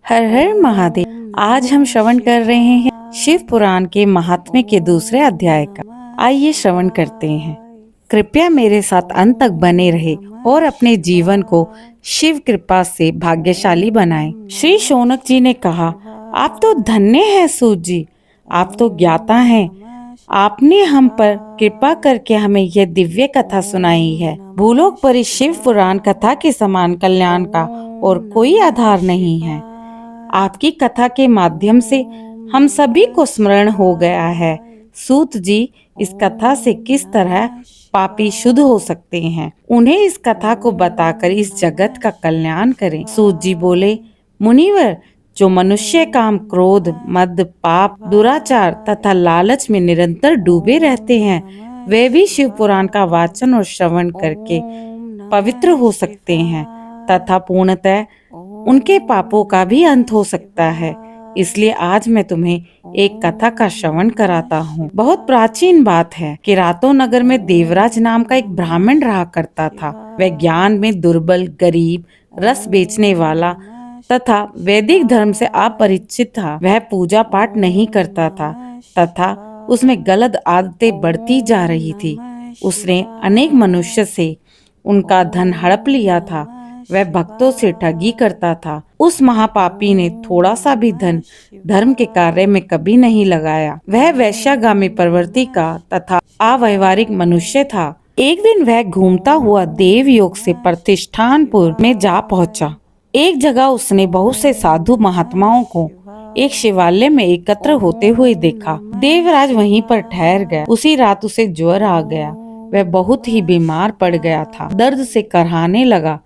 हर हर महादेव। आज हम श्रवण कर रहे हैं शिव पुराण के महात्म्य के दूसरे अध्याय का। आइए श्रवण करते हैं। कृपया मेरे साथ अंत तक बने रहे और अपने जीवन को शिव कृपा से भाग्यशाली बनाएं। श्री शौनक जी ने कहा, आप तो धन्य हैं सूत जी, आप तो ज्ञाता हैं। आपने हम पर कृपा करके हमें यह दिव्य कथा सुनाई है। भूलोक पर इस शिव पुराण कथा के समान कल्याण का और कोई आधार नहीं है। आपकी कथा के माध्यम से हम सभी को स्मरण हो गया है सूत जी, इस कथा से किस तरह पापी शुद्ध हो सकते हैं। उन्हें इस कथा को बताकर इस जगत का कल्याण करें। सूत जी बोले, मुनिवर, जो मनुष्य काम, क्रोध, मद, पाप, दुराचार तथा लालच में निरंतर डूबे रहते हैं, वे भी शिव पुराण का वाचन और श्रवण करके पवित्र हो सकते हैं तथा पूर्णतः उनके पापों का भी अंत हो सकता है। इसलिए आज मैं तुम्हें एक कथा का श्रवण कराता हूँ। बहुत प्राचीन बात है कि रातों नगर में देवराज नाम का एक ब्राह्मण रहा करता था। वह ज्ञान में दुर्बल, गरीब, रस बेचने वाला तथा वैदिक धर्म से अपरिचित था। वह पूजा पाठ नहीं करता था तथा उसमें गलत आदतें बढ़ती जा रही थी। उसने अनेक मनुष्य से उनका धन हड़प लिया था। वह भक्तों से ठगी करता था। उस महापापी ने थोड़ा सा भी धन धर्म के कार्य में कभी नहीं लगाया। वह वैश्यागामी प्रवृत्ति का तथा अव्यवहारिक मनुष्य था। एक दिन वह घूमता हुआ देवयोग से प्रतिष्ठानपुर में जा पहुंचा। एक जगह उसने बहुत से साधु महात्माओं को एक शिवालय में एकत्र होते हुए देखा। देवराज वहीं पर ठहर गया। उसी रात उसे ज्वर आ गया। वह बहुत ही बीमार पड़ गया था, दर्द से कराहने लगा।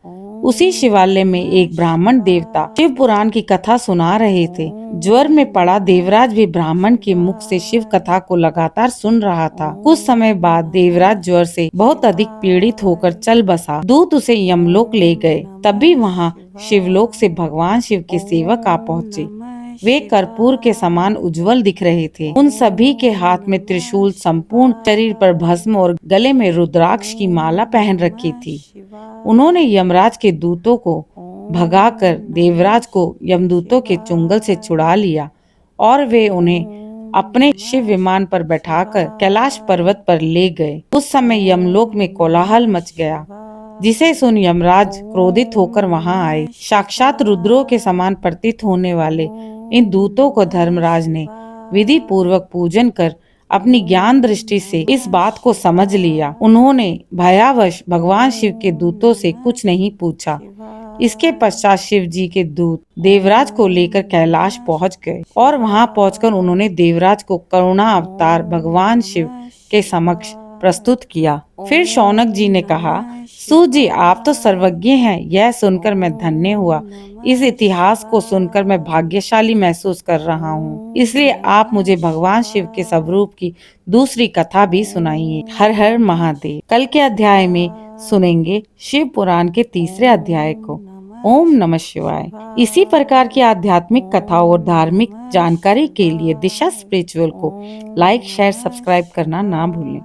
उसी शिवालय में एक ब्राह्मण देवता शिव पुराण की कथा सुना रहे थे। ज्वर में पड़ा देवराज भी ब्राह्मण के मुख से शिव कथा को लगातार सुन रहा था। कुछ समय बाद देवराज ज्वर से बहुत अधिक पीड़ित होकर चल बसा। दूत उसे यमलोक ले गए। तभी वहाँ शिवलोक से भगवान शिव के सेवक आ पहुँचे। वे कर्पूर के समान उज्जवल दिख रहे थे। उन सभी के हाथ में त्रिशूल, संपूर्ण शरीर पर भस्म और गले में रुद्राक्ष की माला पहन रखी थी। उन्होंने यमराज के दूतों को भगाकर देवराज को यमदूतों के चुंगल से छुड़ा लिया और वे उन्हें अपने शिव विमान पर बैठाकर कैलाश पर्वत पर ले गए। उस समय यमलोक में कोलाहल मच गया, जिसे सुन यमराज क्रोधित होकर वहां आए। साक्षात रुद्रों के समान प्रतीत होने वाले इन दूतों को धर्मराज ने विधि पूर्वक पूजन कर अपनी ज्ञान दृष्टि से इस बात को समझ लिया। उन्होंने भयावश भगवान शिव के दूतों से कुछ नहीं पूछा। इसके पश्चात शिव जी के दूत देवराज को लेकर कैलाश पहुंच गए और वहां पहुंचकर उन्होंने देवराज को करुणा अवतार भगवान शिव के समक्ष प्रस्तुत किया। फिर शौनक जी ने कहा, सूत जी, आप तो सर्वज्ञ हैं। यह सुनकर मैं धन्य हुआ। इस इतिहास को सुनकर मैं भाग्यशाली महसूस कर रहा हूँ। इसलिए आप मुझे भगवान शिव के स्वरूप की दूसरी कथा भी सुनाइए। हर हर महादेव। कल के अध्याय में सुनेंगे शिव पुराण के तीसरे अध्याय को। ओम नमः शिवाय। इसी प्रकार की आध्यात्मिक कथा और धार्मिक जानकारी के लिए दिशा स्पिरिचुअल को लाइक, शेयर, सब्सक्राइब करना ना भूलें।